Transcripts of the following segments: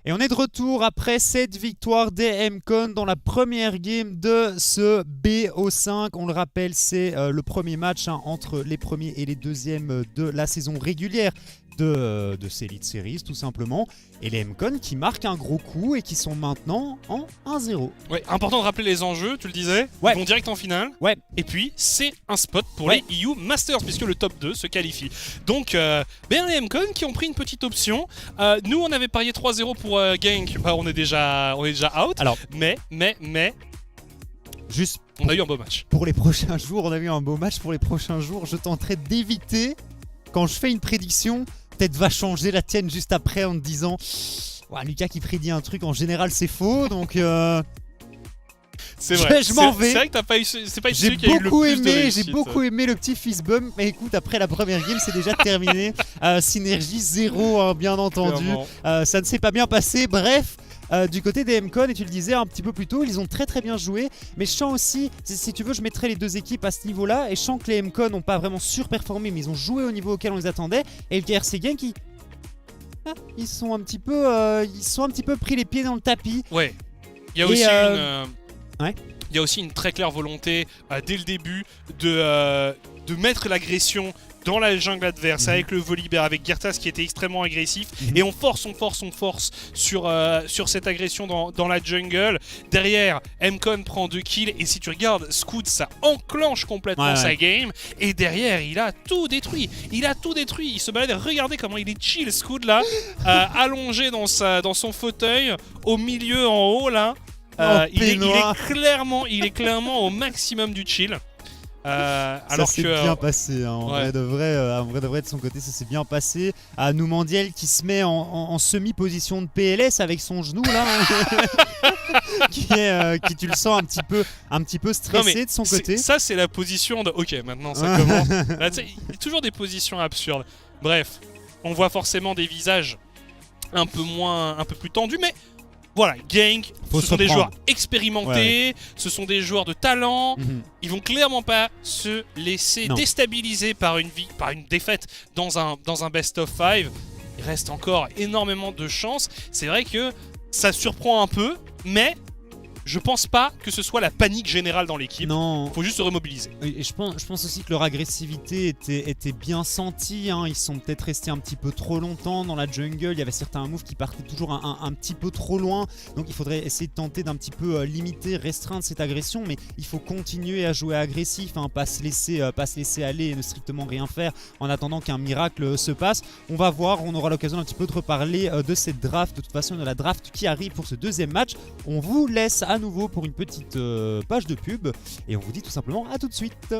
Et on est de retour après cette victoire des MCon dans la première game de ce BO5. On le rappelle, c'est le premier match entre les premiers et les deuxièmes de la saison régulière de ces Elite Series, tout simplement. Et les MCon qui marquent un gros coup et qui sont maintenant en 1-0. Ouais, important de rappeler les enjeux, tu le disais. Ouais. Ils vont direct en finale. Ouais. Et puis, c'est un spot pour Ouais. les EU Masters, puisque le top 2 se qualifie. Donc, les MCon qui ont pris une petite option. Nous, on avait parié 3-0 pour Gank. Bah, on est déjà out. Alors, Mais, juste on a eu un beau match. pour les prochains jours, on a eu un beau match pour les prochains jours. Je tenterai d'éviter, quand je fais une prédiction, peut-être va changer la tienne juste après en te disant ouais, Lucas qui prédit un truc, en général c'est faux, donc C'est vrai. je m'en vais. C'est vrai que c'est pas j'ai celui qui a eu le plus de réussite. j'ai beaucoup aimé le petit fist bump, mais écoute, après la première game c'est déjà terminé. Synergie 0, bien entendu. Ça ne s'est pas bien passé, bref. Du côté des MCon, et tu le disais un petit peu plus tôt, ils ont très bien joué, mais je sens aussi, si tu veux, je mettrais les deux équipes à ce niveau-là, et je sens que les MCon n'ont pas vraiment surperformé, mais ils ont joué au niveau auquel on les attendait, et le KRC Gang ils sont un petit peu pris les pieds dans le tapis. Ouais. Il y a aussi Il y a aussi une très claire volonté dès le début de mettre l'agression dans la jungle adverse avec le Volibear, avec Gertas qui était extrêmement agressif, et on force sur cette agression dans la jungle. Derrière, MCon prend 2 kills, et si tu regardes Scoot, ça enclenche complètement sa game, et derrière il a tout détruit. Il se balade, regardez comment il est chill Scoot là, allongé dans son fauteuil au milieu en haut là. Il est clairement au maximum du chill. Ça s'est bien passé, en vrai de vrai de son côté, ça s'est bien passé. Noumandiel qui se met en semi-position de PLS avec son genou là, qui tu le sens un petit peu stressé de son côté. Ça c'est la position de ok, maintenant ça commence. Là, il y a toujours des positions absurdes. Bref, on voit forcément des visages un peu plus tendus, mais voilà, Gang, ce sont des joueurs expérimentés, ce sont des joueurs de talent. Ils vont clairement pas se laisser déstabiliser par une défaite dans un best of 5. Il reste encore énormément de chance. C'est vrai que ça surprend un peu, mais je pense pas que ce soit la panique générale dans l'équipe. Non. Faut juste se remobiliser. Et je pense aussi que leur agressivité était bien sentie. Ils sont peut-être restés un petit peu trop longtemps dans la jungle. Il y avait certains moves qui partaient toujours un petit peu trop loin. Donc il faudrait essayer de tenter d'un petit peu limiter, restreindre cette agression. Mais il faut continuer à jouer agressif, pas se laisser aller et ne strictement rien faire en attendant qu'un miracle se passe. On va voir, on aura l'occasion un petit peu de reparler de cette draft, de toute façon de la draft qui arrive pour ce deuxième match. On vous laisse à nouveau pour une petite page de pub et on vous dit tout simplement à tout de suite.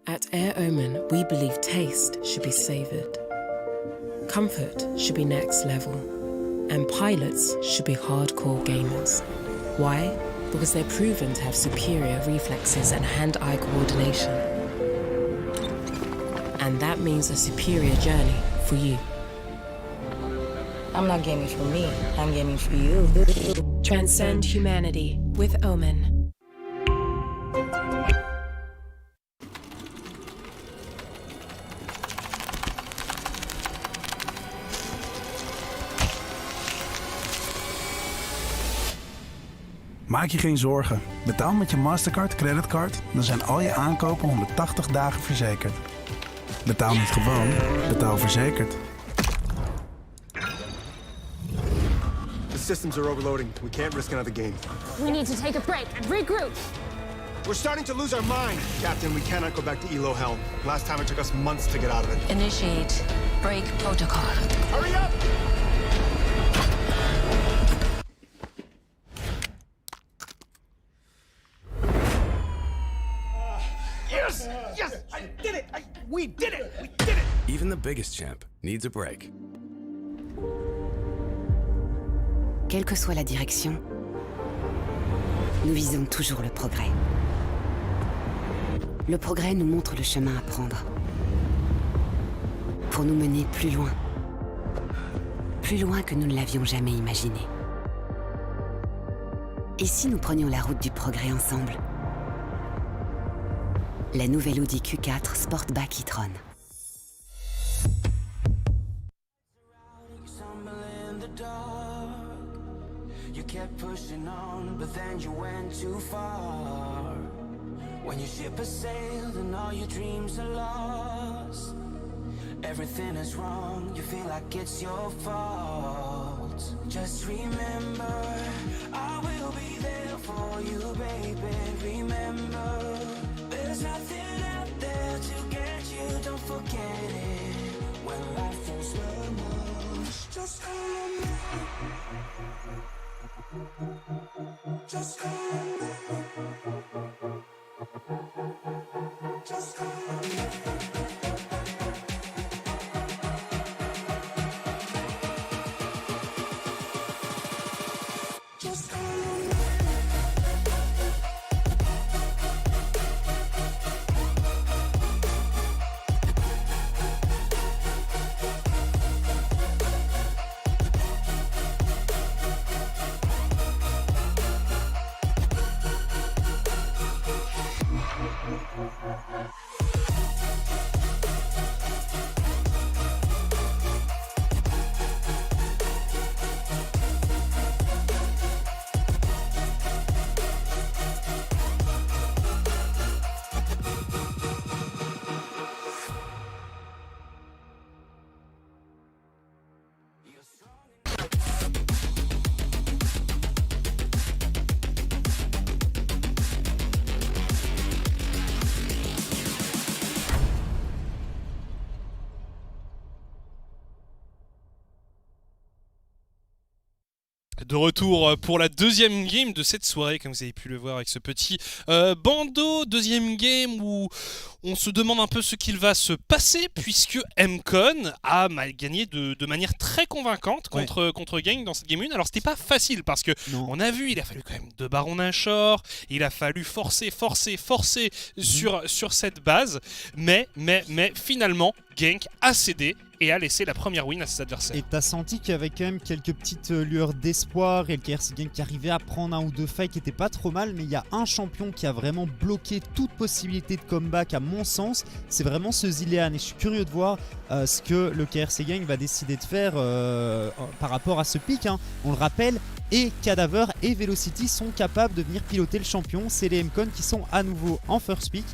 At Air Omen, we believe taste should be savoured, comfort should be next level, and pilots should be hardcore gamers. Why? Because they're proven to have superior reflexes and hand-eye coordination. And that means a superior journey for you. I'm not gaming for me, I'm gaming for you. Transcend humanity with Omen. Maak je geen zorgen. Betaal met je Mastercard, creditcard, dan zijn al je aankopen 180 dagen verzekerd. Betaal niet gewoon, betaal verzekerd. The systems are overloading. We can't risk another game. We need to take a break and regroup. We're starting to lose our mind. Captain, we cannot go back to Elo Hell. Last time it took us months to get out of it. Initiate break protocol. Hurry up! Yes! Yes! I did it! We did it! We did it! Even the biggest champ needs a break. Quelle que soit la direction, nous visons toujours le progrès. Le progrès nous montre le chemin à prendre. Pour nous mener plus loin, plus loin que nous ne l'avions jamais imaginé. Et si nous prenions la route du progrès ensemble? La nouvelle Audi Q4 Sportback e-tron. You kept pushing on, but then you went too far. When your ship has sailed and all your dreams are lost, everything is wrong, you feel like it's your fault. Just remember, I will be there for you, baby. Remember, there's nothing out there to get you, don't forget it. When life feels lemons, just remember. Just remember. Just remember. Just remember. De retour pour la deuxième game de cette soirée, comme vous avez pu le voir avec ce petit bandeau. Deuxième game où on se demande un peu ce qu'il va se passer, puisque MCon a gagné de manière très convaincante contre Gang dans cette game 1. Alors c'était pas facile parce que on a vu, il a fallu quand même 2 barons Nashor, il a fallu forcer sur cette base, mais finalement Genk a cédé et a laissé la première win à ses adversaires. Et t'as senti qu'il y avait quand même quelques petites lueurs d'espoir et le KRC Gang qui arrivait à prendre un ou deux fights qui était pas trop mal, mais il y a un champion qui a vraiment bloqué toute possibilité de comeback à mon sens, c'est vraiment ce Zilean, et je suis curieux de voir ce que le KRC Gang va décider de faire par rapport à ce pick, hein. On le rappelle, et Cadaver et Velocity sont capables de venir piloter le champion, c'est les MCon qui sont à nouveau en first pick.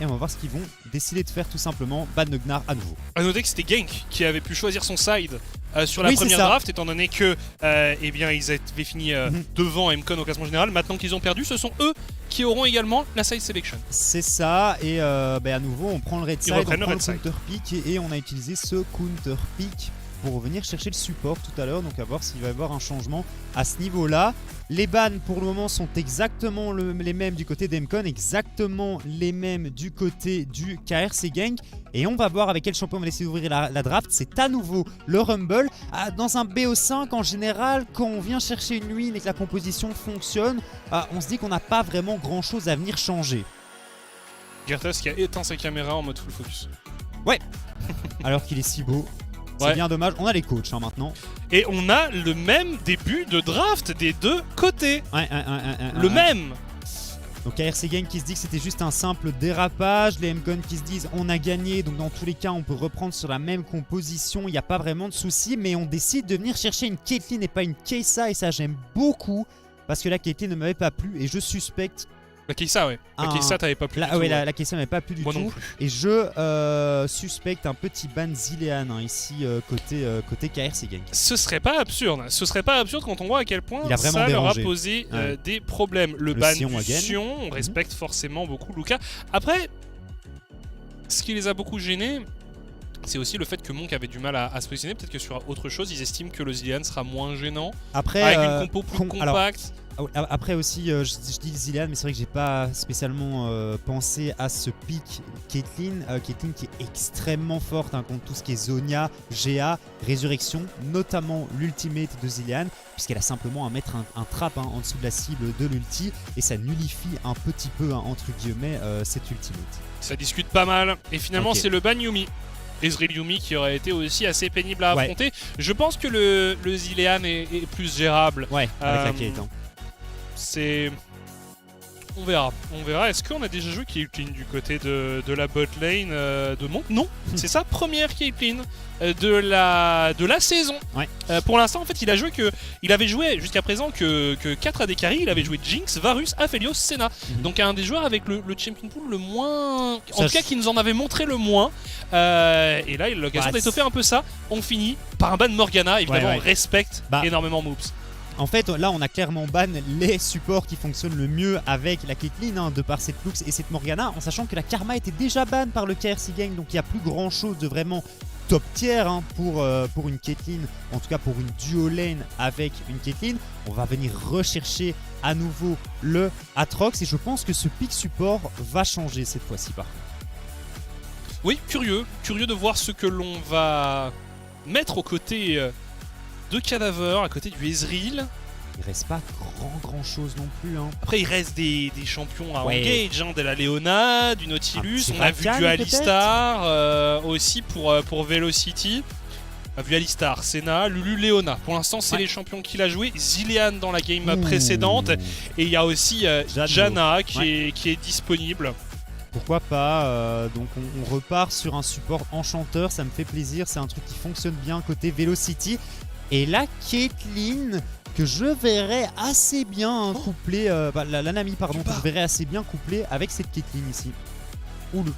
Et on va voir ce qu'ils vont décider de faire tout simplement. Bad Nugnar à nouveau. A noter que c'était Genk qui avait pu choisir son side sur la première draft, étant donné que eh bien, ils avaient fini devant MCon au classement général. Maintenant qu'ils ont perdu, ce sont eux qui auront également la side selection. C'est ça, et à nouveau on prend le red side, on prend le counter pick et on a utilisé ce counter pick pour venir chercher le support tout à l'heure, donc à voir s'il va y avoir un changement à ce niveau-là. Les bans pour le moment sont exactement les mêmes du côté d'MCon, exactement les mêmes du côté du KRC Gang. Et on va voir avec quel champion on va essayer d'ouvrir la draft. C'est à nouveau le Rumble. Dans un BO5, en général, quand on vient chercher une win et que la composition fonctionne, on se dit qu'on n'a pas vraiment grand-chose à venir changer. Gertas qui a éteint sa caméra en mode full focus. Ouais, alors qu'il est si beau. C'est bien dommage, on a les coachs maintenant. Et on a le même début de draft des deux côtés. Le même. Donc KRC Gang qui se dit que c'était juste un simple dérapage, les MCon qui se disent on a gagné, donc dans tous les cas on peut reprendre sur la même composition, il n'y a pas vraiment de souci, mais on décide de venir chercher une Caitlyn et pas une Kai'Sa, et ça j'aime beaucoup, parce que la Caitlyn ne m'avait pas plu, et je suspecte... La Kai'Sa, ouais. La Kai'Sa t'avait pas plu du tout. Ouais, la Kai'Sa m'avait pas plu du tout. Non plus. Et je suspecte un petit ban Zilean ici côté KRC Gang. Ce serait pas absurde. Ce serait pas absurde quand on voit à quel point ça leur a posé des problèmes. Le ban du Sion, on respecte forcément beaucoup Luca. Après, ce qui les a beaucoup gênés, c'est aussi le fait que Monk avait du mal à se positionner. Peut-être que sur autre chose, ils estiment que le Zilean sera moins gênant. Après, avec une compo plus compacte. Après aussi, je dis Zilean, mais c'est vrai que j'ai pas spécialement pensé à ce pick Caitlyn. Caitlyn qui est extrêmement forte contre tout ce qui est Zonia, GA, Résurrection, notamment l'ultimate de Zilean, puisqu'elle a simplement à mettre un trap en dessous de la cible de l'ulti, et ça nullifie un petit peu, entre guillemets, cette ultimate. Ça discute pas mal, et finalement c'est le ban Yuumi. Ezreal Yuumi qui aurait été aussi assez pénible à affronter. Je pense que le Zilean est plus gérable. Ouais, avec la Kate. Hein. C'est... On verra. Est-ce qu'on a déjà joué Caitlyn du côté de la bot lane de Monk? Non, c'est sa première Caitlyn de la saison. Ouais. Pour l'instant, en fait, il avait joué jusqu'à présent que 4 AD carry. Il avait joué Jinx, Varus, Aphelios, Senna. Donc un des joueurs avec le champion pool le moins... En tout cas, qui nous en avait montré le moins. Et là, il a l'occasion d'étoffer un peu ça. On finit par un ban Morgana. Évidemment, on respecte énormément Moops. En fait, là, on a clairement ban les supports qui fonctionnent le mieux avec la Caitlyn, hein, de par cette Lux et cette Morgana, en sachant que la Karma était déjà ban par le KRC Gang, donc il n'y a plus grand chose de vraiment top tier hein, pour une Caitlyn, en tout cas pour une duo lane avec une Caitlyn. On va venir rechercher à nouveau le Aatrox et je pense que ce pick support va changer cette fois-ci par contre. Oui, curieux de voir ce que l'on va mettre aux côtés de Cadaver, à côté du Ezreal. Il reste pas grand chose non plus. Hein. Après, il reste des champions à engage, hein, de la Leona, du Nautilus. On a vu du Alistar aussi pour Velocity. On a vu Alistar, Senna, Lulu, Leona. Pour l'instant, c'est les champions qu'il a joué. Zilean dans la game précédente. Et il y a aussi Janna qui est disponible. Pourquoi pas, donc on repart sur un support enchanteur, ça me fait plaisir, c'est un truc qui fonctionne bien côté Velocity. Et la Caitlyn que je verrais assez bien couplée, la Nami pardon, que je verrais assez bien couplée avec cette Caitlyn ici. Oulou.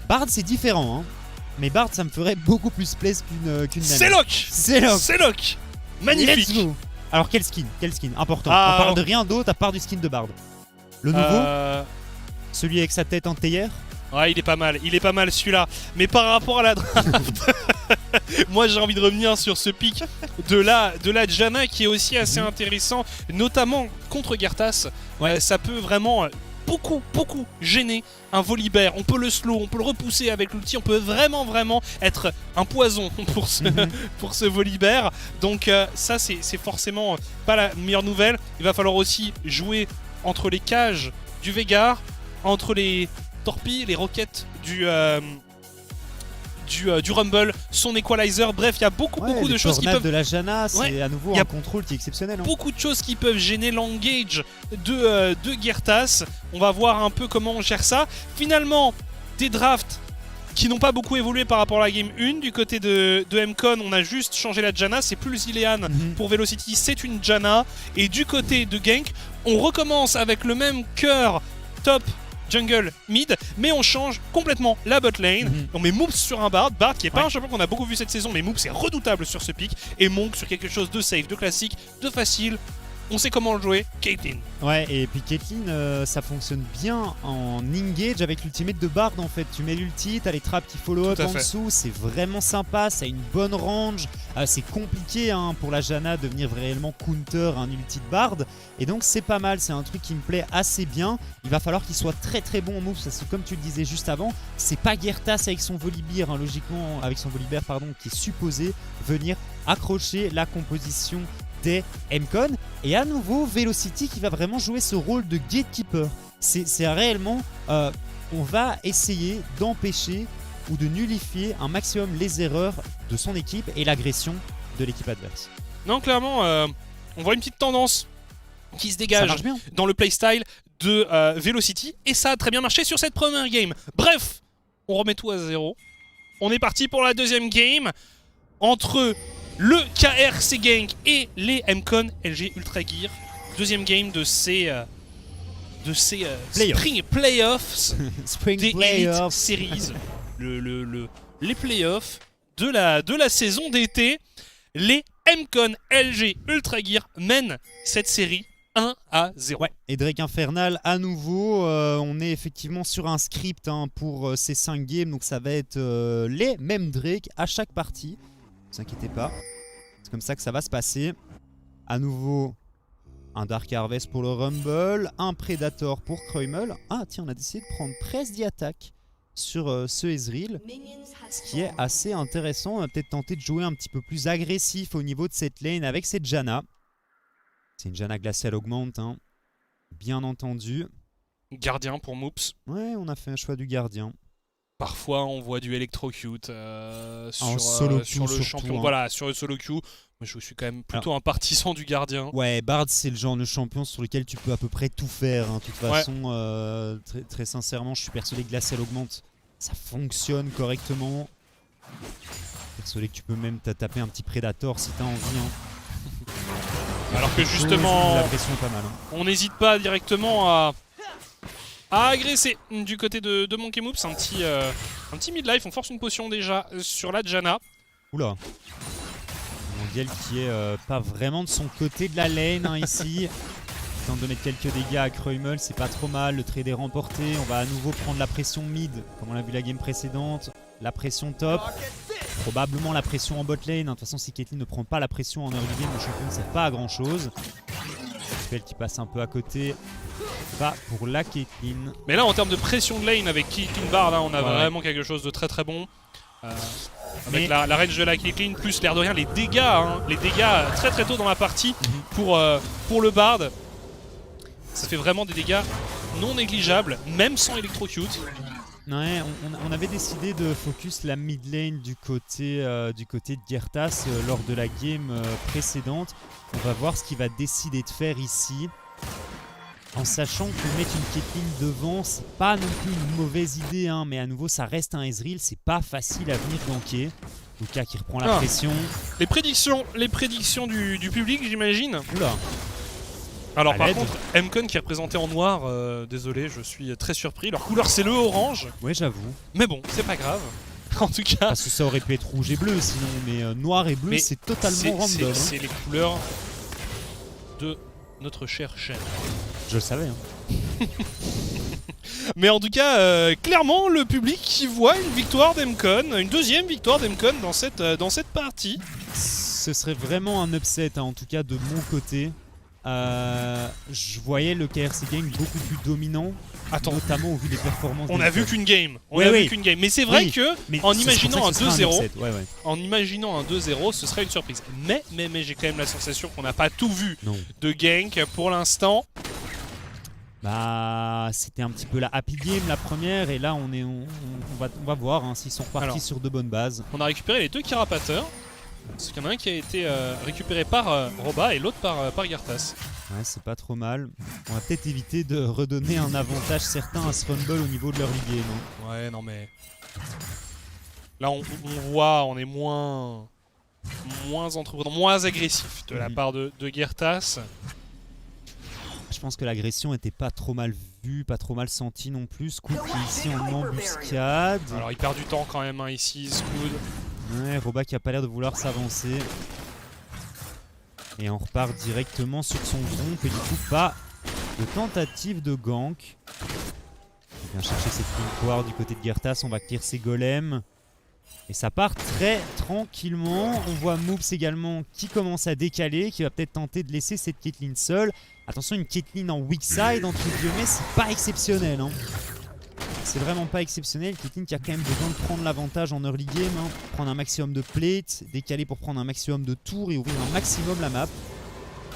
Bard c'est différent, hein. Mais Bard ça me ferait beaucoup plus plaisir qu'une Nami. C'est lock. Magnifique. Let's go. Alors quel skin important. On parle de rien d'autre à part du skin de Bard. Le nouveau celui avec sa tête en théière. Ouais, il est pas mal celui-là. Mais par rapport à la draft, moi j'ai envie de revenir sur ce pick de la Janna qui est aussi assez intéressant, notamment contre Garthas. Ça peut vraiment beaucoup gêner un Volibear. On peut le slow, on peut le repousser avec l'outil, on peut vraiment être un poison pour ce Volibear. Donc ça c'est forcément pas la meilleure nouvelle. Il va falloir aussi jouer entre les cages du Veigar, entre les torpilles, les roquettes du Rumble, son equalizer, bref, il y a beaucoup de choses qui peuvent... de la Janna, c'est à nouveau un contrôle qui est exceptionnel. Hein. Beaucoup de choses qui peuvent gêner l'engage de Gertas. On va voir un peu comment on gère ça. Finalement, des drafts qui n'ont pas beaucoup évolué par rapport à la game 1. Du côté de MCon, on a juste changé la Janna, c'est plus le Zilean pour Velocity, c'est une Janna. Et du côté de Gank, on recommence avec le même cœur top jungle mid, mais on change complètement la bot lane. On met Moops sur un Bard qui est pas un champion qu'on a beaucoup vu cette saison, mais Moops est redoutable sur ce pick, et Monk sur quelque chose de safe, de classique, de facile. On sait comment le jouer, Caitlyn. Ouais, et puis Caitlyn, ça fonctionne bien en engage avec l'ultimate de Bard en fait. Tu mets l'ulti, t'as les traps qui follow up en dessous, c'est vraiment sympa, ça a une bonne range. C'est compliqué hein, pour la Janna de venir réellement counter un ulti de Bard. Et donc c'est pas mal, c'est un truc qui me plaît assez bien. Il va falloir qu'il soit très bon en move, parce que comme tu le disais juste avant, c'est pas Gertas avec son Volibear, hein, logiquement, avec son Volibear pardon, qui est supposé venir accrocher la composition des MCon. Et à nouveau Velocity qui va vraiment jouer ce rôle de gatekeeper. C'est réellement on va essayer d'empêcher ou de nullifier un maximum les erreurs de son équipe et l'agression de l'équipe adverse. Non, clairement on voit une petite tendance qui se dégage dans le playstyle de Velocity, et ça a très bien marché sur cette première game. Bref, on remet tout à zéro. On est parti pour la deuxième game entre le KRC Gang et les MCon LG Ultra Gear. Deuxième game de ces Spring Playoffs des Elite Series. Les playoffs de la saison d'été. Les MCon LG Ultra Gear mènent cette série 1-0. Ouais, et Drake Infernal à nouveau, on est effectivement sur un script hein, pour ces 5 games, donc ça va être les mêmes Drake à chaque partie. Ne vous inquiétez pas, c'est comme ça que ça va se passer. À nouveau, un Dark Harvest pour le Rumble, un Predator pour Kruimel. Ah tiens, on a décidé de prendre Press the Attack sur ce Ezreal, ce qui est assez intéressant. On va peut-être tenter de jouer un petit peu plus agressif au niveau de cette lane avec cette Janna. C'est une Janna glaciale augmente, hein. Bien entendu. Gardien pour Moops. Ouais, on a fait un choix du gardien. Parfois on voit du electrocute sur le champion. Hein. Voilà, sur le solo queue. Moi je suis quand même plutôt un partisan du gardien. Ouais, Bard c'est le genre de champion sur lequel tu peux à peu près tout faire. Hein. De toute façon, très sincèrement, je suis persuadé que Glacial Augmente, ça fonctionne correctement. Persuadé que tu peux même taper un petit Predator si t'as envie. Hein. Alors que justement, la pression est pas mal. Hein. On n'hésite pas directement à agresser du côté de Monkey Moops. Un petit midlife, on force une potion déjà sur la Janna. Oula. Mondial qui est pas vraiment de son côté de la lane hein, ici. Il tente de mettre quelques dégâts à Kreumel, c'est pas trop mal. Le trade est remporté. On va à nouveau prendre la pression mid, comme on l'a vu la game précédente. La pression top. Probablement la pression en bot lane. De toute façon, si Caitlyn ne prend pas la pression en early game, le champion ne sert pas à grand chose. Spell qui passe un peu à côté. Pas pour la Caitlyn. Mais là, en termes de pression de lane avec Caitlyn Bard, on a vraiment quelque chose de très très bon. Avec la range de la Caitlyn, plus l'air de rien, les dégâts très très tôt dans la partie pour le Bard. Ça fait vraiment des dégâts non négligeables, même sans Electrocute. Ouais, on avait décidé de focus la mid lane du côté de Gertas lors de la game précédente. On va voir ce qu'il va décider de faire ici. En sachant que mettre une Caitlyn devant, c'est pas non plus une mauvaise idée, hein, mais à nouveau ça reste un Ezreal, c'est pas facile à venir ganker. Luka qui reprend la pression. Les prédictions du public, j'imagine. Oula. Alors par contre, Mcon qui est représenté en noir, désolé, je suis très surpris. Leur couleur c'est le orange. Ouais, j'avoue. Mais bon, c'est pas grave. En tout cas. Parce que ça aurait pu être rouge et bleu sinon, mais noir et bleu c'est totalement random. C'est les couleurs de notre chère chaîne. Je le savais. Hein. Mais en tout cas, clairement, le public qui voit une victoire d'Mcon, une deuxième victoire d'Mcon dans cette partie. Ce serait vraiment un upset, hein, en tout cas de mon côté. Je voyais le KRC Gang beaucoup plus dominant, notamment au vu des performances. On a vu qu'une game. Vu qu'une game. Mais c'est vrai que en imaginant un 2-0, en imaginant un 2-0, ce serait une surprise. Mais j'ai quand même la sensation qu'on n'a pas tout vu de gank pour l'instant. Bah, c'était un petit peu la happy game la première, et là on va voir hein, s'ils sont repartis sur de bonnes bases. On a récupéré les deux Carapateurs. Parce qu'il y en a un qui a été récupéré par Roba et l'autre par Gertas. Ouais, c'est pas trop mal. On va peut-être éviter de redonner un avantage certain à ce Rumble au niveau de leur game. Hein. Ouais, non mais... Là on voit, on est moins entreprenant, moins agressif de la part de Gertas. Je pense que l'agression était pas trop mal vue, pas trop mal sentie non plus. Scoot qui est ici en embuscade. Alors il perd du temps quand même hein, ici, Scoot. Ouais, Roba qui a pas l'air de vouloir s'avancer. Et on repart directement sur son groupe. Et du coup, pas de tentative de gank. On vient chercher cette poire du côté de Gertas. On va clear ses golems. Et ça part très tranquillement. On voit Moops également qui commence à décaler, qui va peut-être tenter de laisser cette Caitlyn seule. Attention, une Caitlyn en weak side, entre guillemets, c'est pas exceptionnel. Hein. C'est vraiment pas exceptionnel. Caitlyn qui a quand même besoin de prendre l'avantage en early game. Hein. Prendre un maximum de plates, décaler pour prendre un maximum de tours et ouvrir un maximum la map.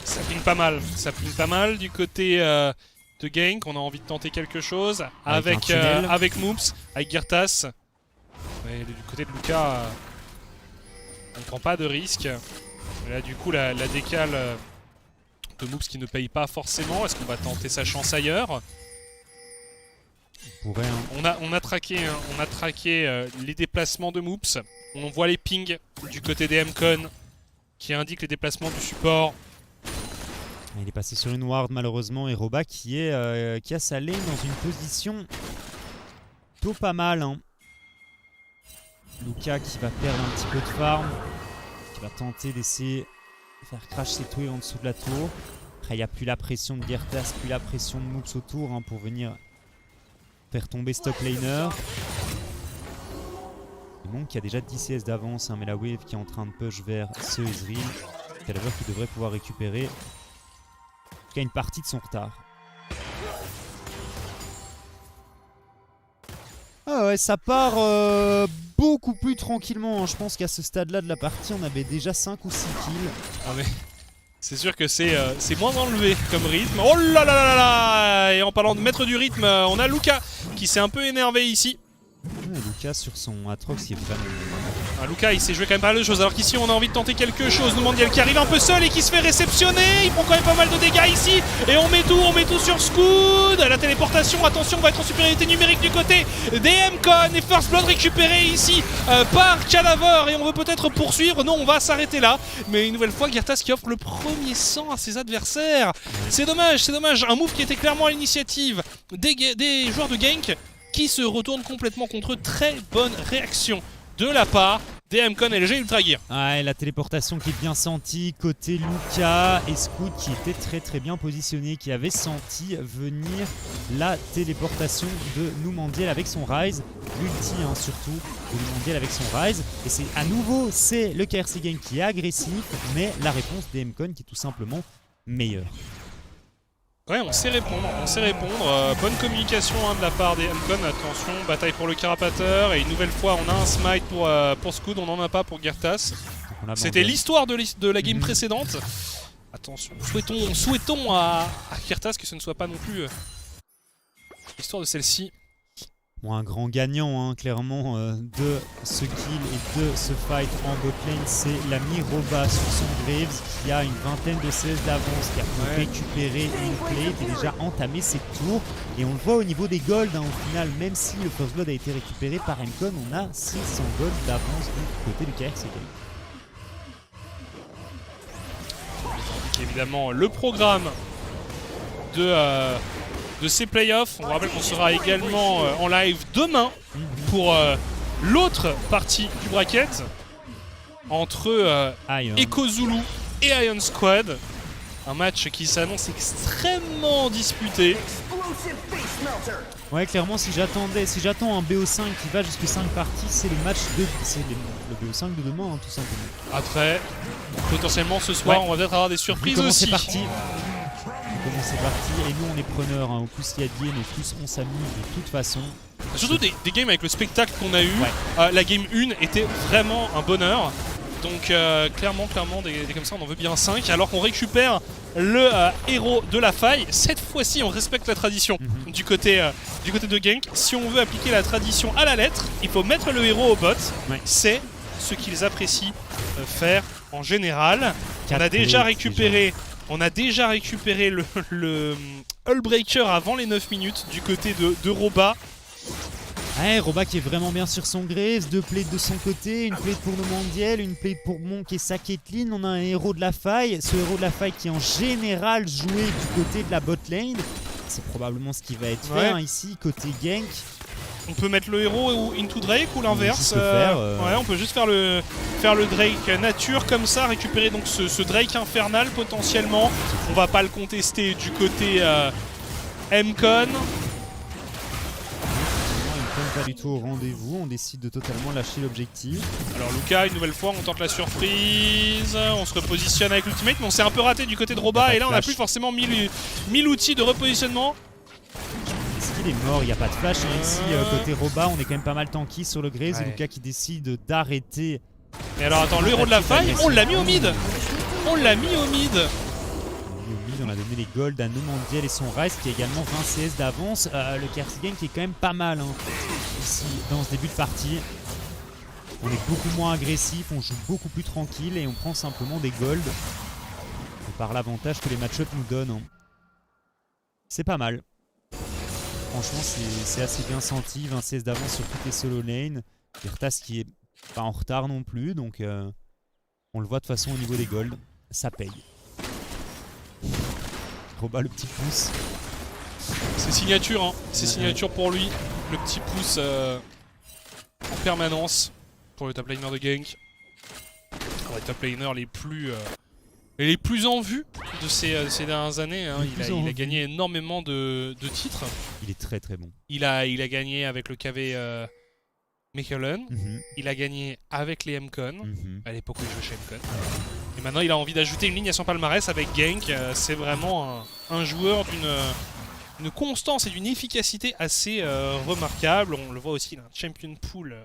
Ça ping pas mal. Ça ping pas mal du côté de gank. On a envie de tenter quelque chose avec Moops, avec Gertas. Et du côté de Luka, on ne prend pas de risque. Et là, du coup, la décale de Moops qui ne paye pas forcément. Est-ce qu'on va tenter sa chance ailleurs? On a traqué les déplacements de Moops. On voit les pings du côté des Mcon qui indiquent les déplacements du support. Il est passé sur une ward malheureusement et Roba qui a sa lane dans une position plutôt pas mal. Hein. Luka qui va perdre un petit peu de farm, qui va tenter d'essayer de faire crash ses tours en dessous de la tour. Après il n'y a plus la pression de Gertas, plus la pression de Moops autour hein, pour venir faire tomber ce top laner. Et Monk qui a déjà 10 CS d'avance, hein, mais la wave qui est en train de push vers ce Ezreal. Caliber qui devrait pouvoir récupérer en tout cas une partie de son retard. Ah ouais, ça part beaucoup plus tranquillement. Hein. Je pense qu'à ce stade-là de la partie, on avait déjà 5 ou 6 kills. Ah mais c'est sûr que c'est moins enlevé comme rythme. Oh là là là là! Et en parlant de mettre du rythme, on a Luka qui s'est un peu énervé ici. Ouais, Lucas sur son Atrox qui est vraiment... Lucas il s'est joué quand même pas mal de choses alors qu'ici on a envie de tenter quelque chose. Numandiel qui arrive un peu seul et qui se fait réceptionner. Il prend quand même pas mal de dégâts ici et on met tout sur Scoot. La téléportation, attention, on va être en supériorité numérique du côté des MCON et First Blood récupéré ici par Cadaver et on veut peut-être poursuivre. Non, on va s'arrêter là. Mais une nouvelle fois Girtas qui offre le premier sang à ses adversaires. C'est dommage, un move qui était clairement à l'initiative des joueurs de Genk qui se retournent complètement contre eux. Très bonne réaction de la part des MCON et LG Ultra Gear. Ouais, la téléportation qui est bien sentie côté Lucas et Scoot qui était très bien positionné, qui avait senti venir la téléportation de Numandiel avec son Rise, l'ulti surtout de Numandiel avec son Rise. Et c'est à nouveau, c'est le KRC Genk qui est agressif, mais la réponse des MCON qui est tout simplement meilleure. Ouais, on sait répondre, bonne communication de la part des MCON, attention, bataille pour le carapateur, et une nouvelle fois on a un smite pour Scoot, on n'en a pas pour Girtas. C'était l'histoire de la game précédente. Attention, souhaitons à Girtas que ce ne soit pas non plus l'histoire de celle-ci. Bon, un grand gagnant clairement de ce kill et de ce fight en botlane, c'est l'ami Roba sur son Graves qui a une vingtaine de CS d'avance, qui a pu récupérer une plate et déjà entamé ses tours. Et on le voit au niveau des golds, au final, même si le First Blood a été récupéré par MCON, on a 600 golds d'avance du côté du KRC Genk. Évidemment, le programme de ces playoffs. On rappelle qu'on sera également en live demain pour l'autre partie du bracket entre Echo Zulu et Iron Squad. Un match qui s'annonce extrêmement disputé. Ouais, clairement, si j'attends un BO5 qui va jusqu'à 5 parties, c'est le match de... C'est le BO5 de demain, tout simplement. Après, potentiellement ce soir, on va peut-être avoir des surprises aussi. C'est parti. Comment c'est parti, et nous on est preneurs, au plus il y a de game, au plus on s'amuse de toute façon. Surtout des games avec le spectacle qu'on a eu, la game 1 était vraiment un bonheur. Donc clairement des comme ça on en veut bien 5 alors qu'on récupère le héros de la faille. Cette fois-ci on respecte la tradition du côté de Genk. Si on veut appliquer la tradition à la lettre, il faut mettre le héros au bot. C'est ce qu'ils apprécient faire en général. On a déjà récupéré le Hullbreaker avant les 9 minutes du côté de Roba. Ouais, Roba qui est vraiment bien sur son Graves, 2 plates de son côté, une plate pour Numandiel, une plate pour Monk et sa Caitlyn. On a un héros de la faille, ce héros de la faille qui est en général joué du côté de la bot lane. C'est probablement ce qui va être fait ici, côté Genk. On peut mettre le héros ou into Drake ou l'inverse. Ouais, on peut juste faire le Drake nature comme ça, récupérer donc ce Drake infernal potentiellement. On va pas le contester du côté MCON. Pas du tout au rendez-vous, on décide de totalement lâcher l'objectif. Alors Lucas, une nouvelle fois, on tente la surprise, on se repositionne avec l'ultimate, mais on s'est un peu raté du côté de Roba, et là on n'a plus forcément 1000 outils de repositionnement. Est-ce qu'il est mort? Il n'y a pas de flash ici, côté Roba, on est quand même pas mal tanky sur le Graves, et Lucas qui décide d'arrêter. Et alors attends, le héros de la faille, on l'a mis au mid. On a donné les golds à Numandiel et son Rise qui a également 20 CS d'avance. Le KRC Genk qui est quand même pas mal ici dans ce début de partie. On est beaucoup moins agressif, on joue beaucoup plus tranquille et on prend simplement des golds par l'avantage que les match-ups nous donnent. C'est pas mal. Franchement, c'est assez bien senti. 20 CS d'avance sur toutes les solo lanes. Girtas qui est pas en retard non plus, donc on le voit de toute façon au niveau des golds. Ça paye. Roba le petit pouce. C'est signature, c'est signature pour lui. Le petit pouce en permanence pour le top laner de Genk. Les top laners les plus en vue de ces dernières années. Il a gagné énormément de titres. Il est très très bon. Il a gagné avec le KV Mechelen. Il a gagné avec les MCON. À l'époque où il jouait chez MCON. Et maintenant il a envie d'ajouter une ligne à son palmarès avec Genk. C'est vraiment un joueur d'une constance et d'une efficacité assez remarquable. On le voit aussi, il a un champion pool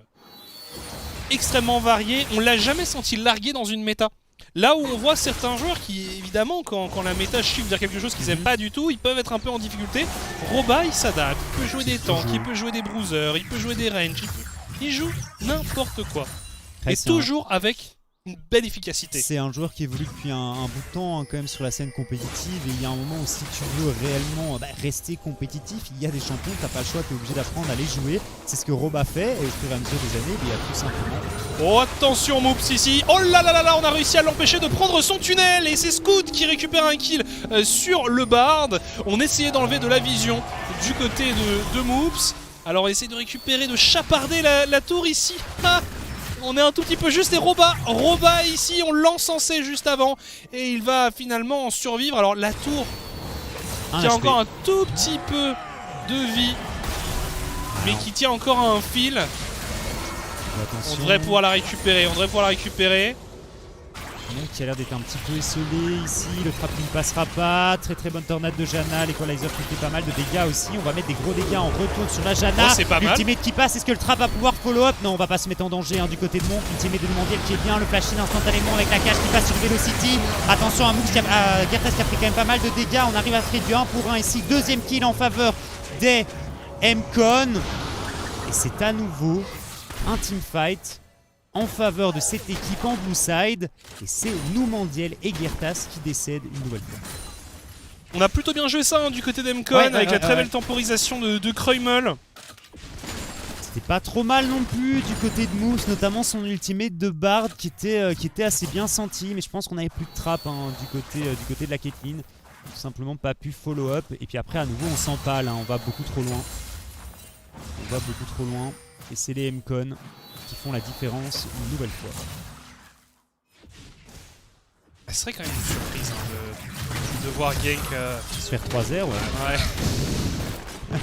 extrêmement varié. On l'a jamais senti largué dans une méta. Là où on voit certains joueurs qui, évidemment, quand la méta chiffre vers quelque chose qu'ils aiment pas du tout, ils peuvent être un peu en difficulté. Roba, il s'adapte, il peut jouer des tanks, il peut jouer des bruisers, il peut jouer des ranges, il joue n'importe quoi. Et toujours avec une belle efficacité. C'est un joueur qui évolue depuis un bout de temps hein, quand même sur la scène compétitive, et il y a un moment où si tu veux réellement rester compétitif, il y a des champions, t'as pas le choix, t'es obligé d'apprendre à les jouer. C'est ce que Roba fait, et au fur et à mesure des années, il y a tout simplement... Oh attention Moops ici, oh là là là là, on a réussi à l'empêcher de prendre son tunnel, et c'est Scoot qui récupère un kill sur le Bard. On essayait d'enlever de la vision du côté de Moops. Alors on essaie de récupérer, de chaparder la tour ici. Ah, on est un tout petit peu juste, et Roba ici, on l'encensait juste avant, et il va finalement en survivre. Alors la tour qui a encore un tout petit peu de vie, mais qui tient encore à un fil. Attention. On devrait pouvoir la récupérer, Donc qui a l'air d'être un petit peu esselé ici, le trap qui ne passera pas, très bonne tornade de Janna, l'équalizer qui fait pas mal de dégâts aussi, on va mettre des gros dégâts en retour sur la Janna. Oh, c'est pas mal. L'ultimate qui passe, est-ce que le trap va pouvoir follow up? Non, on va pas se mettre en danger hein, du côté de Monk, l'ultimate de Demandiel qui est bien, le flash-in instantanément avec la cage qui passe sur Velocity. Attention à Moux, Gertas qui a pris quand même pas mal de dégâts, on arrive à se réduire 1 pour 1 ici, deuxième kill en faveur des MCon. Et c'est à nouveau un teamfight en faveur de cette équipe en blue side, et c'est Numandiel et Gertas qui décèdent une nouvelle fois. On a plutôt bien joué ça hein, du côté d'Emcon, avec la très belle temporisation de Kreumel. C'était pas trop mal non plus du côté de Moose, notamment son ultimate de Bard qui était assez bien senti, mais je pense qu'on avait plus de trap hein, du côté de la Caitlyn. Tout simplement pas pu follow up, et puis après à nouveau on s'empale, hein, on va beaucoup trop loin. Et c'est les MCon qui font la différence une nouvelle fois. Ce serait quand même une surprise hein, de voir Genk se faire 3-0. Ouais.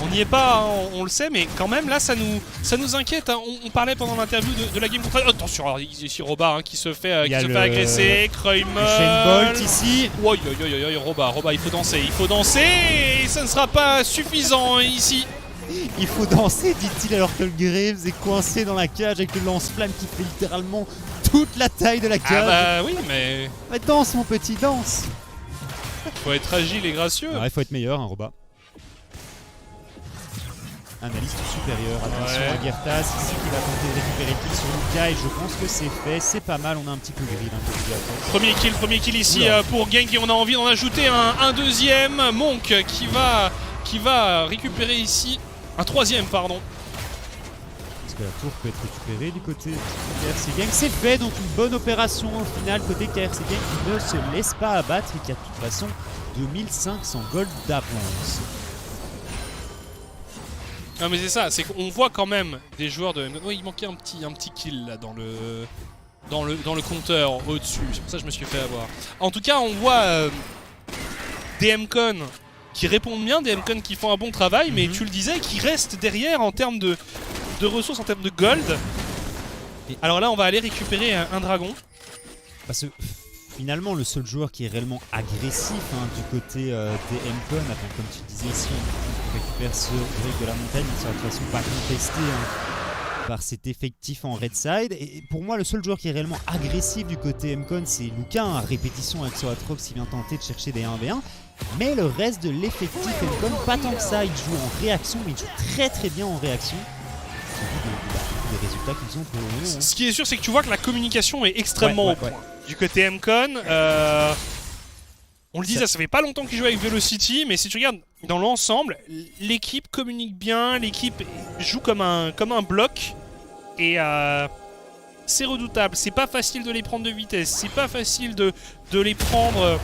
On n'y est pas, hein, on le sait, mais quand même là ça nous inquiète. Hein. On parlait pendant l'interview de la game contre... Oh, attention, alors, ici Roba hein, qui se fait agresser, Kreumel. Bolt ici. Roba, il faut danser, et ça ne sera pas suffisant ici. Il faut danser, dit-il, alors que le Graves est coincé dans la cage avec le lance-flamme qui fait littéralement toute la taille de la cage. Ah bah oui, mais... Danse mon petit, danse. Faut être agile et gracieux. Il faut être meilleur, hein, Roba. Analyste supérieur, attention à Gertas ici qui va tenter de récupérer le kill sur Luka, et je pense que c'est fait, c'est pas mal, on a un petit peu gris d'un Premier kill ici pour Genk, et on a envie d'en ajouter un deuxième. Monk qui va récupérer ici un troisième, pardon. Est-ce que la tour peut être récupérée du côté de KRC Gang? C'est fait, donc une bonne opération au final côté KRC Gang qui ne se laisse pas abattre et qui a de toute façon 2500 gold d'avance. Non mais c'est ça, c'est qu'on voit quand même des joueurs de... Oui, il manquait un petit kill là dans le compteur au-dessus, c'est pour ça que je me suis fait avoir. En tout cas, on voit des MCon qui répondent bien, des MCon qui font un bon travail, mais tu le disais, qui restent derrière en termes de ressources, en termes de gold. Et alors là, on va aller récupérer un dragon. Parce que finalement, le seul joueur qui est réellement agressif hein, du côté des MCon, comme tu disais ici, on récupère ce break de la montagne, il ne sera de toute façon pas contesté hein, par cet effectif en red side. Et pour moi, le seul joueur qui est réellement agressif du côté MCon, c'est Luka, à répétition avec Soatrox qui vient tenter de chercher des 1v1. Mais le reste de l'effectif MCon, pas tant que ça, il joue en réaction, mais il joue très bien en réaction. Des résultats qu'ils ont pour le moment. Ce qui est sûr, c'est que tu vois que la communication est extrêmement au point. Du côté MCon, on le disait, ça fait pas longtemps qu'ils jouent avec Velocity, mais si tu regardes dans l'ensemble, l'équipe communique bien, l'équipe joue comme un bloc, et c'est redoutable. C'est pas facile de les prendre de vitesse, c'est pas facile de les prendre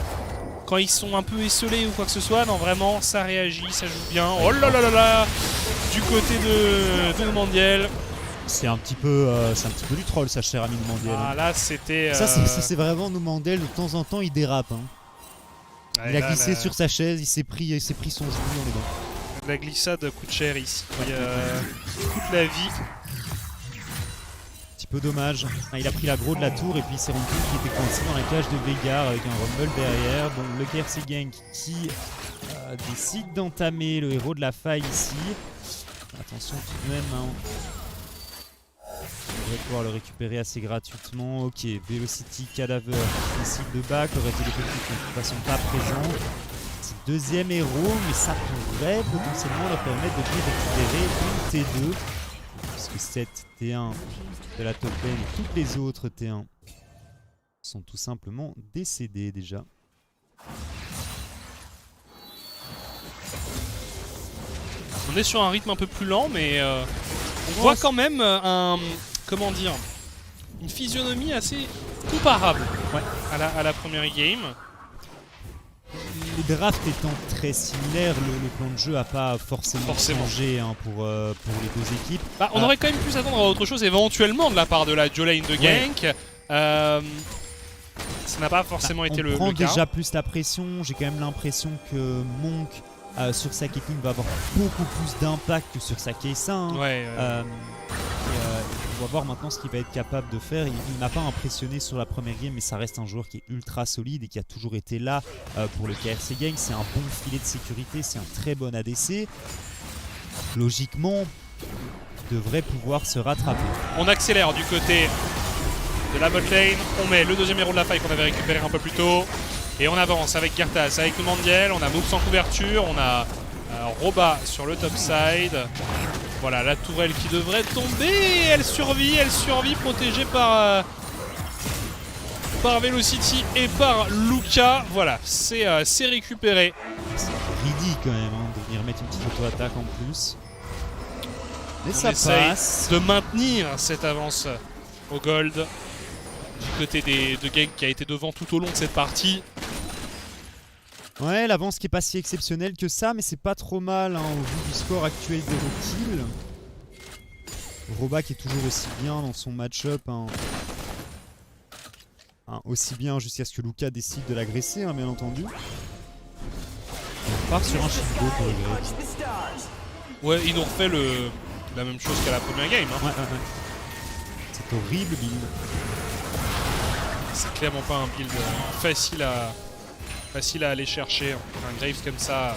quand ils sont un peu esselés ou quoi que ce soit. Non, vraiment, ça réagit, ça joue bien. Oh là là là là, du côté de Numandiel. C'est un petit peu du troll, ça, cher ami Numandiel. Ah là, c'était... Ça, c'est vraiment Numandiel, de temps en temps, il dérape. Hein. Il a glissé sur sa chaise, il s'est pris son genou dans les dents. La glissade coûte cher ici. Il coûte la vie. Petit peu dommage. Il a pris l'aggro de la tour et puis il s'est rendu compte qu'il était coincé dans la cage de Veigar avec un rumble derrière. Bon, le KRC Gang qui décide d'entamer le héros de la faille ici. Attention tout de même. Hein. devrait pouvoir le récupérer assez gratuitement. Ok, Velocity, Cadaver, décide de back. Aurait été les petits qui ne sont pas présents. C'est le deuxième héros, mais ça pourrait potentiellement leur permettre de récupérer une T2. Puisque cette T1 de la top lane et toutes les autres T1 sont tout simplement décédées déjà. On est sur un rythme un peu plus lent, mais on voit quand même comment dire, une physionomie assez comparable à la première game. Les drafts étant très similaires, le plan de jeu n'a pas forcément changé hein, pour les deux équipes. Bah, on aurait quand même pu s'attendre à autre chose éventuellement de la part de la Jolene de gank. Ça n'a pas forcément été le cas. On prend déjà plus la pression. J'ai quand même l'impression que Monk sur sa Caitlyn va avoir beaucoup plus d'impact que sur sa Kai'Sa. Hein. On va voir maintenant ce qu'il va être capable de faire. Il m'a pas impressionné sur la première game, mais ça reste un joueur qui est ultra solide et qui a toujours été là pour le KRC Gang. C'est un bon filet de sécurité, c'est un très bon ADC. Logiquement, il devrait pouvoir se rattraper. On accélère du côté de la bot lane. On met le deuxième héros de la faille qu'on avait récupéré un peu plus tôt. Et on avance avec Gartas, avec Numandiel. On a Moves en couverture. On a Roba sur le top side. Voilà, la tourelle qui devrait tomber. Elle survit, protégée par Velocity et par Luca. Voilà, c'est récupéré. C'est ridicule quand même hein, de venir mettre une petite auto-attaque en plus. Mais on ça passe. De maintenir cette avance au gold du côté de Gang qui a été devant tout au long de cette partie. Ouais, l'avance qui est pas si exceptionnelle que ça, mais c'est pas trop mal hein, au vu du score actuel des kills. Roba qui est toujours aussi bien dans son match-up. Hein. Aussi bien jusqu'à ce que Luca décide de l'agresser, hein, bien entendu. On part sur un Shingo pour les Grecs. Ouais, il nous refait la même chose qu'à la première game. Hein. Ouais. C'est horrible build. C'est clairement pas un build facile à aller chercher. Un Graves comme ça.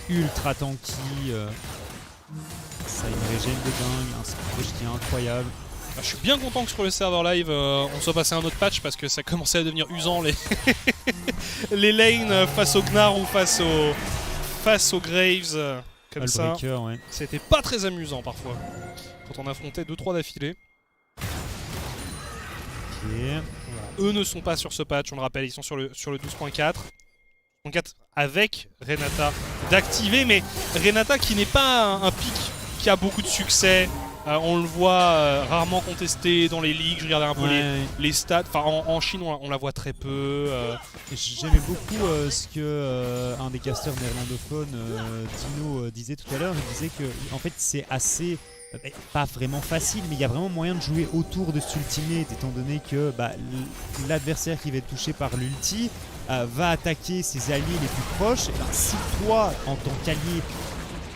Ultra tanky. Ça a une régène de dingue. Un splash qui est incroyable. Je suis bien content que sur le serveur live on soit passé à un autre patch parce que ça commençait à devenir usant les lanes face au Gnar ou face aux Graves comme ça. Ouais. C'était pas très amusant parfois quand on affrontait 2-3 d'affilée. Okay. Eux ne sont pas sur ce patch, on le rappelle, ils sont sur le 12.4. Avec Renata d'activer, mais Renata qui n'est pas un pick qui a beaucoup de succès. On le voit rarement contesté dans les ligues, je regardais un peu les stats. Enfin, en Chine, on la voit très peu. J'aimais beaucoup ce que un des casteurs néerlandophones, Dino, disait tout à l'heure. Il disait que en fait, c'est assez... pas vraiment facile, mais il y a vraiment moyen de jouer autour de cet ultimate, étant donné que l'adversaire qui va être touché par l'ulti va attaquer ses alliés les plus proches. Et si toi, en tant qu'allié,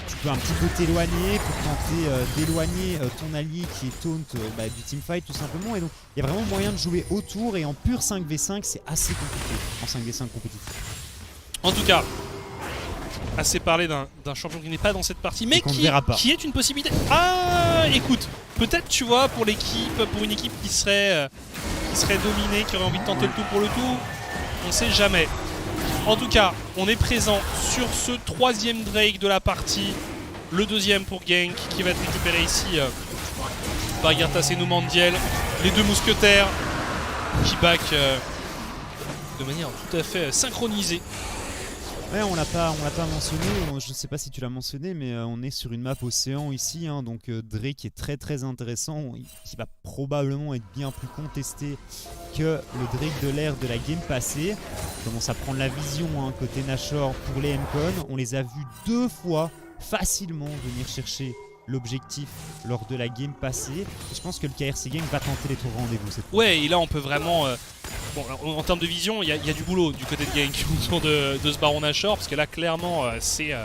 tu peux un petit peu t'éloigner pour tenter d'éloigner ton allié qui est taunt du teamfight tout simplement. Et donc il y a vraiment moyen de jouer autour, et en pur 5v5 c'est assez compliqué en 5v5 compétitif. En tout cas, assez parlé d'un champion qui n'est pas dans cette partie, mais qui est une possibilité. Ah, écoute, peut-être tu vois pour une équipe qui serait dominée, qui aurait envie de tenter le tout pour le tout, on sait jamais. En tout cas, on est présent sur ce troisième Drake de la partie, le deuxième pour Gank qui va être récupéré ici par Gartas et Numandiel, les deux mousquetaires qui back de manière tout à fait synchronisée. Ouais, on l'a pas mentionné, je sais pas si tu l'as mentionné, mais on est sur une map océan ici, hein, donc Drake est très très intéressant, qui va probablement être bien plus contesté que le Drake de l'air de la game passée. On commence à prendre la vision hein, côté Nashor pour les MCon, on les a vus 2 fois facilement venir chercher l'objectif lors de la game passée, et je pense que le KRC Gang va tenter les tours rendez-vous cette fois. Ouais, et là on peut vraiment... Bon, en termes de vision, il y a du boulot du côté de Gank autour de ce Baron Nashor, parce que là, clairement, c'est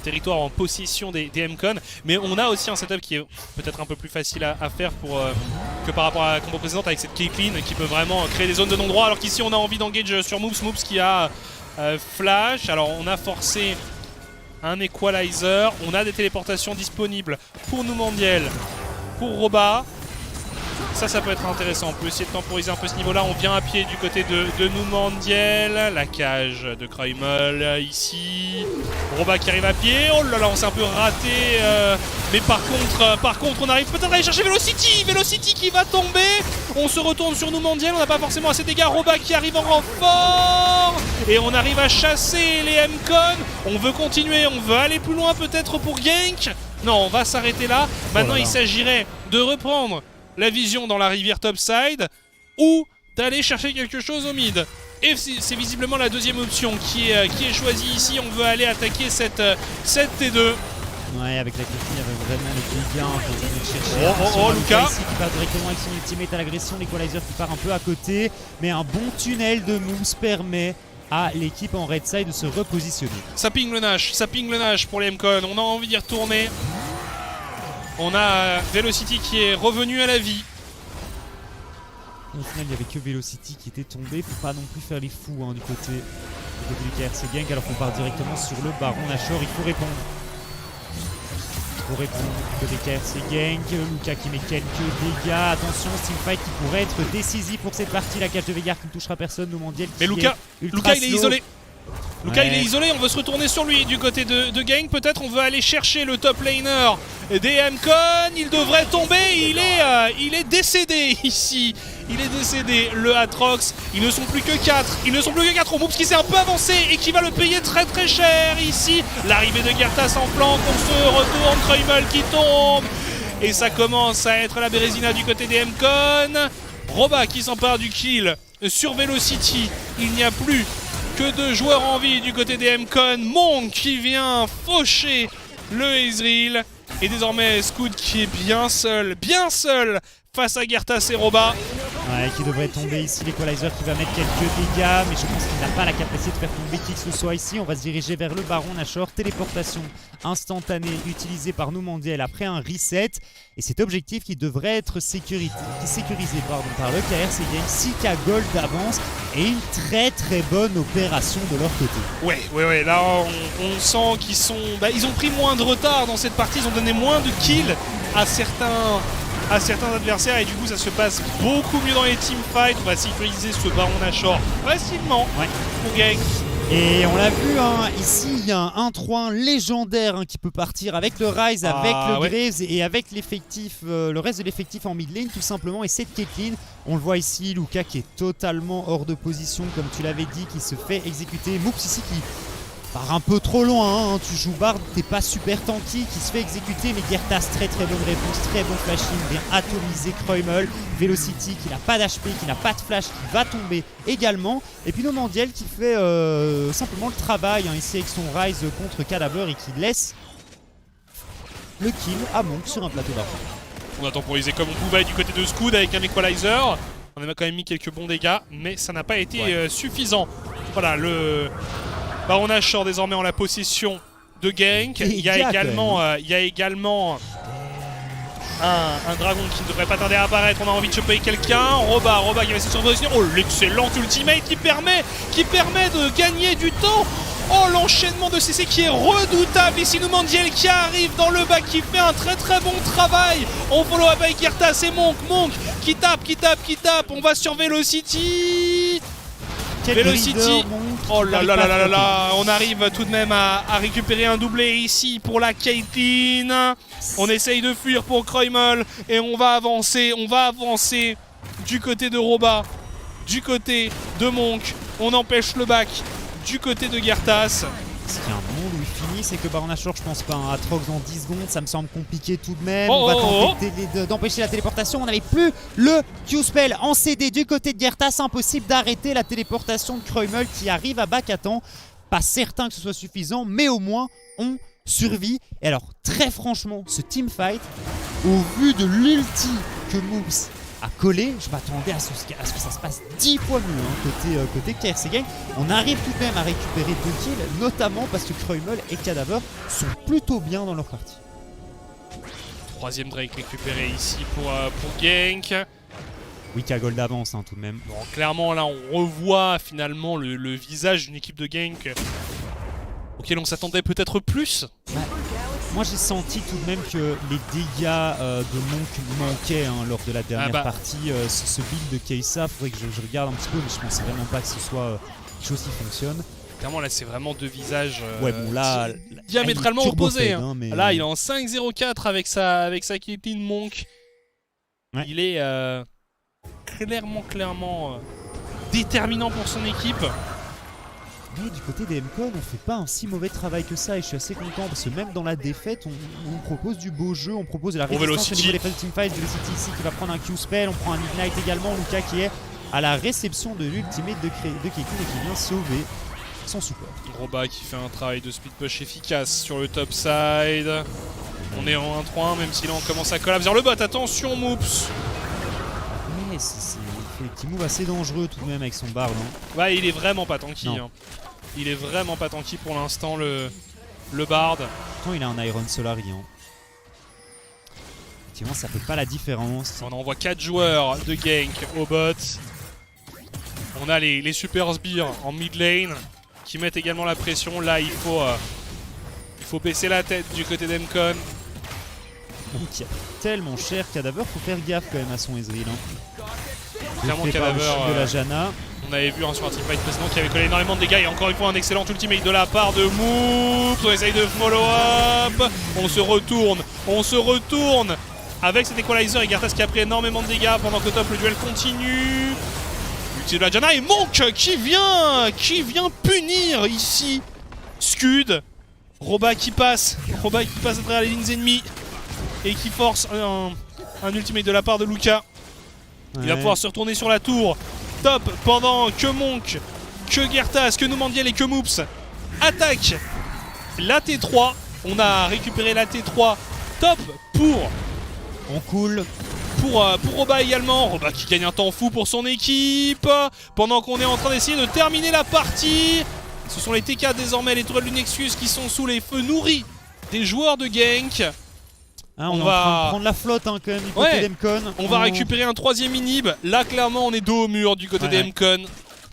territoire en possession des MCon. Mais on a aussi un setup qui est peut-être un peu plus facile à faire que par rapport à la combo précédente avec cette Caitlyn qui peut vraiment créer des zones de non-droit, alors qu'ici on a envie d'engage sur Moves qui a Flash. Alors on a forcé un Equalizer, on a des téléportations disponibles pour Numandiel pour Roba. Ça peut être intéressant. On peut essayer de temporiser un peu ce niveau-là. On vient à pied du côté de Numandiel. La cage de Kreumel ici. Roba qui arrive à pied. Oh là là, on s'est un peu raté. Mais par contre, on arrive peut-être à aller chercher Velocity. Velocity qui va tomber. On se retourne sur Numandiel. On n'a pas forcément assez de dégâts. Roba qui arrive en renfort. Et on arrive à chasser les M-Con. On veut continuer. On veut aller plus loin peut-être pour Genk. Non, on va s'arrêter là. Maintenant, il s'agirait de reprendre la vision dans la rivière topside ou d'aller chercher quelque chose au mid. Et c'est visiblement la deuxième option qui est choisie ici. On veut aller attaquer cette T2. Ouais, avec la question, il y avait vraiment les dégâts. On va chercher. Lucas ici qui part directement avec son ultimate à l'agression. L'Equalizer qui part un peu à côté. Mais un bon tunnel de moves permet à l'équipe en red side de se repositionner. Ça ping le Nash pour les M-Con. On a envie d'y retourner. On a Velocity qui est revenu à la vie. Au final, il n'y avait que Velocity qui était tombé. Faut pas non plus faire les fous du côté du KRC Gang. Alors qu'on part directement sur le Baron Nashor. Il faut répondre. Du côté KRC Gang. Lucas qui met quelques dégâts. Attention, teamfight qui pourrait être décisif pour cette partie. La cage de Veigar qui ne touchera personne. Numandiel. Mais Lucas il est isolé. Lucas il est isolé, on veut se retourner sur lui du côté de Gang. Peut-être on veut aller chercher le top laner des M-Con. Il devrait tomber, il est décédé ici. Il est décédé, le Atrox. Ils ne sont plus que 4. On Moops qui s'est un peu avancé et qui va le payer très très cher ici. L'arrivée de Gertas en flanc, on se retourne, Kreumel qui tombe. Et ça commence à être la Bérésina du côté des M-Con. Roba qui s'empare du kill sur Velocity. Il n'y a plus que 2 joueurs en vie du côté des M-Con. Monk qui vient faucher le Ezreal. Et désormais Scoot qui est bien seul face à Gertas et Roba. Ouais, qui devrait tomber ici, l'Equalizer qui va mettre quelques dégâts, mais je pense qu'il n'a pas la capacité de faire tomber qui que ce soit ici. On va se diriger vers le Baron Nashor, téléportation instantanée utilisée par Numandiel après un reset. Et cet objectif qui devrait être sécurisé par le KRC Gang, 6K gold d'avance et une très très bonne opération de leur côté. Ouais, là on sent qu'ils sont... ils ont pris moins de retard dans cette partie, ils ont donné moins de kills à certains adversaires et du coup ça se passe beaucoup mieux dans les teamfights. On va sécuriser ce Baron Nashor facilement pour Gang. Et on l'a vu, ici il y a un 1-3 légendaire qui peut partir avec le Ryze, avec le Graves et avec l'effectif, le reste de l'effectif en mid lane tout simplement. Et cette Caitlyn, on le voit ici, Lucas qui est totalement hors de position comme tu l'avais dit, qui se fait exécuter. Moops ici qui part un peu trop loin, tu joues Bard, t'es pas super tanky, qui se fait exécuter, mais Gertas, très très bonne réponse, très bon flashing, vient atomiser Kreumel. Velocity qui n'a pas d'HP, qui n'a pas de flash, qui va tomber également. Et puis Numandiel qui fait simplement le travail ici avec son Ryze contre Cadaver et qui laisse le kill à Monk sur un plateau d'argent. On a temporisé comme on pouvait du côté de Scoot avec un Equalizer. On a quand même mis quelques bons dégâts, mais ça n'a pas été suffisant. Voilà, le Baron Nashor désormais en la possession de Gank. Il y a également un dragon qui ne devrait pas tarder à apparaître. On a envie de choper quelqu'un. Roba qui va essayer de se repositionner. Oh, l'excellent ultimate qui permet de gagner du temps. Oh, l'enchaînement de CC qui est redoutable. Ici Numandiel qui arrive dans le bac, qui fait un très très bon travail. On follow up avec Gertas et Monk qui tape. On va sur Velocity. Velocity. Oh là là, on arrive tout de même à récupérer un doublé ici pour la Caitlyn. On essaye de fuir pour Kreumel et on va avancer du côté de Roba, du côté de Monk. On empêche le back du côté de Gertas. Ce qui est un monde où il finit, c'est que Baron Nashor, je pense pas, à Atrox dans 10 secondes, ça me semble compliqué tout de même. On va tenter d'empêcher la téléportation. On n'avait plus le Q-spell en CD du côté de Gertas. Impossible d'arrêter la téléportation de Kreumel qui arrive à back à temps. Pas certain que ce soit suffisant, mais au moins on survit. Et alors, très franchement, ce teamfight, au vu de l'ulti que Moops a collé, je m'attendais à ce que ça se passe 10 fois mieux côté KRC Gang. On arrive tout de même à récupérer 2 kills, notamment parce que Kreumel et Cadaver sont plutôt bien dans leur partie. Troisième Drake récupéré ici pour Gank. Oui, qui a gold d'avance tout de même. Bon, clairement là on revoit finalement le visage d'une équipe de Gank auquel on s'attendait peut-être plus. Moi j'ai senti tout de même que les dégâts de Monk manquaient lors de la dernière partie. Ce build de Kai'Sa, faudrait que je regarde un petit peu, mais je pense vraiment pas que ce soit quelque chose qui fonctionne. Clairement là c'est vraiment deux visages diamétralement opposés. Mais... Là il est en 5-0-4 avec sa Caitlyn Monk. Ouais. Il est clairement déterminant pour son équipe. Mais du côté des MCON, on fait pas un si mauvais travail que ça et je suis assez content parce que même dans la défaite, on propose du beau jeu, on propose de la résistance au niveau des phases de teamfight. Velocity ici qui va prendre un Q-spell, on prend un Ignite également. Luka qui est à la réception de l'ultimate de Caitlyn et qui vient sauver son support. Roba qui fait un travail de speed push efficace sur le top side. On est en 1-3-1 même si là on commence à collapse vers le bot. Attention Moops. Mais il fait des petits moves assez dangereux tout de même avec son Bard. Ouais, il est vraiment pas tanky. Il est vraiment pas tanky pour l'instant le Bard. Pourtant il a un Iron Solari. Effectivement ça fait pas la différence. On envoie 4 joueurs de gank au bot. On a les super sbires en mid lane qui mettent également la pression. Là il faut baisser la tête du côté d'Emcon. Donc il y a tellement cher Cadaver, faut faire gaffe quand même à son Ezreal. Clairement Cadaver de la Janna. On avait vu sur un teamfight précédent qui avait collé énormément de dégâts et encore une fois un excellent ultimate de la part de Moops. On essaye de follow up. On se retourne avec cet equalizer et Gartas qui a pris énormément de dégâts pendant que top le duel continue. Ulti de la Janna et Monk qui vient punir ici Scud. Roba qui passe à travers les lignes ennemies et qui force un ultimate de la part de Luka. Il va pouvoir se retourner sur la tour. Top pendant que Monk, que Gertas, que Numandiel et que Moops attaquent la T3. On a récupéré la T3. Top pour... On cool. Pour Roba également. Roba qui gagne un temps fou pour son équipe. Pendant qu'on est en train d'essayer de terminer la partie. Ce sont les TK désormais, les tourelles du Nexus qui sont sous les feux nourris des joueurs de gank. On va en train de prendre la flotte quand même du côté d'Emcon. On va récupérer un 3ème inhib. Là clairement on est dos au mur du côté d'Emcon.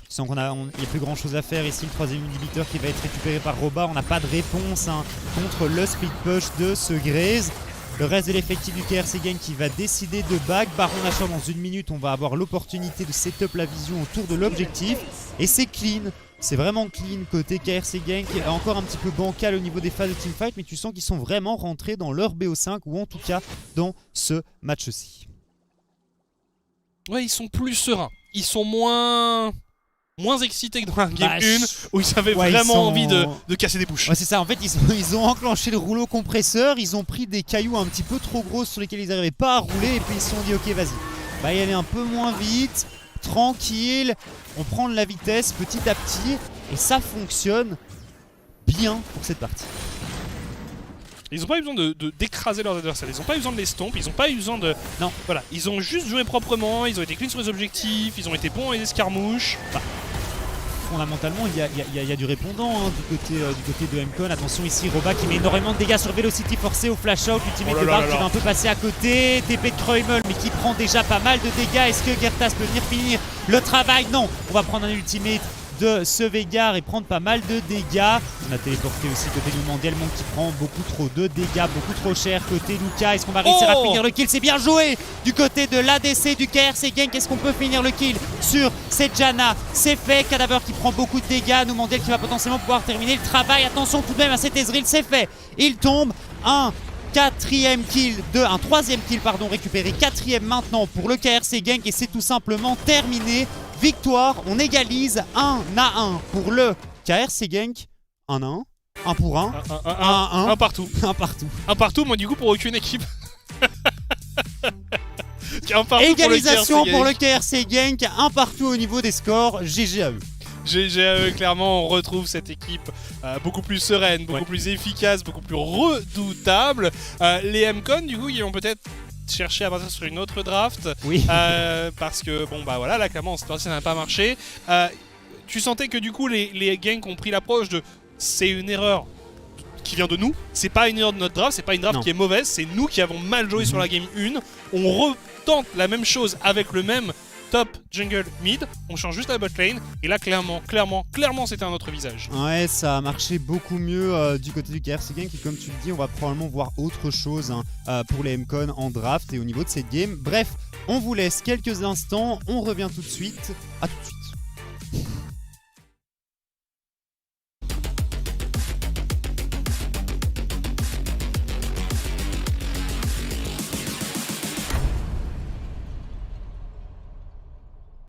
Sans qu'il n'y a plus grand chose à faire ici. Le 3ème inhibiteur qui va être récupéré par Roba. On n'a pas de réponse contre le speed push de ce Graze. Le reste de l'effectif du KRC Gang qui va décider de back. Baron Nashor dans une minute. On va avoir l'opportunité de setup la vision autour de l'objectif. Et c'est clean. C'est vraiment clean côté KRC Gang qui est encore un petit peu bancal au niveau des phases de teamfight, mais tu sens qu'ils sont vraiment rentrés dans leur BO5 ou en tout cas dans ce match-ci. Ouais, ils sont plus sereins. Ils sont moins excités que dans la game 1 où ils avaient vraiment envie de casser des bouches. Ouais, c'est ça, en fait ils ont enclenché le rouleau compresseur, ils ont pris des cailloux un petit peu trop gros sur lesquels ils n'arrivaient pas à rouler et puis ils se sont dit ok vas-y, va y aller un peu moins vite. Tranquille, on prend de la vitesse petit à petit et ça fonctionne bien pour cette partie. Ils n'ont pas eu besoin d'écraser leurs adversaires, ils n'ont pas eu besoin de les stomp, ils n'ont pas eu besoin de... Non. Voilà, ils ont juste joué proprement, ils ont été clean sur les objectifs, ils ont été bons dans les escarmouches. Fondamentalement, il y a du répondant du côté de Emcon. Attention ici, Roba qui met énormément de dégâts sur Velocity forcé au flash out. Ultimate de Bard qui va un peu passer à côté. TP de Kreumel mais qui prend déjà pas mal de dégâts. Est-ce que Gertas peut venir finir le travail? Non, on va prendre un ultimate de ce Veigar et prendre pas mal de dégâts. On a téléporté aussi côté Numandiel, Monk qui prend beaucoup trop de dégâts, beaucoup trop cher côté Luka. Est-ce qu'on va réussir à finir le kill? C'est bien joué du côté de l'ADC du KRC Gang. Est-ce qu'on peut finir le kill sur cette Janna? C'est fait, Cadaver qui prend beaucoup de dégâts, Numandiel qui va potentiellement pouvoir terminer le travail. Attention tout de même à cet Ezreal, c'est fait. Il tombe, un troisième kill récupéré, 4ème maintenant pour le KRC Gang et c'est tout simplement terminé. Victoire, on égalise 1-1 pour le KRC Gang. 1-1, 1 pour 1, 1 partout. 1 partout. 1 partout, moi du coup pour aucune équipe. Égalisation pour le KRC Gang, 1 partout au niveau des scores, GG à eux. GG à eux, clairement on retrouve cette équipe beaucoup plus sereine, beaucoup plus efficace, beaucoup plus redoutable. Les MCON du coup ils vont peut-être chercher à partir sur une autre draft. Oui. Parce que bon bah voilà, là clairement cette partie n'a pas marché. Tu sentais que du coup les gangs ont pris l'approche de c'est une erreur qui vient de nous, c'est pas une erreur de notre draft, c'est pas une draft qui est mauvaise, c'est nous qui avons mal joué sur la game 1. On retente la même chose avec le même top, jungle, mid, on change juste la bot lane, et là clairement c'était un autre visage. Ouais, ça a marché beaucoup mieux du côté du KRC Gang, qui comme tu le dis, on va probablement voir autre chose pour les MCon en draft et au niveau de cette game. Bref, on vous laisse quelques instants, on revient tout de suite, à tout de suite.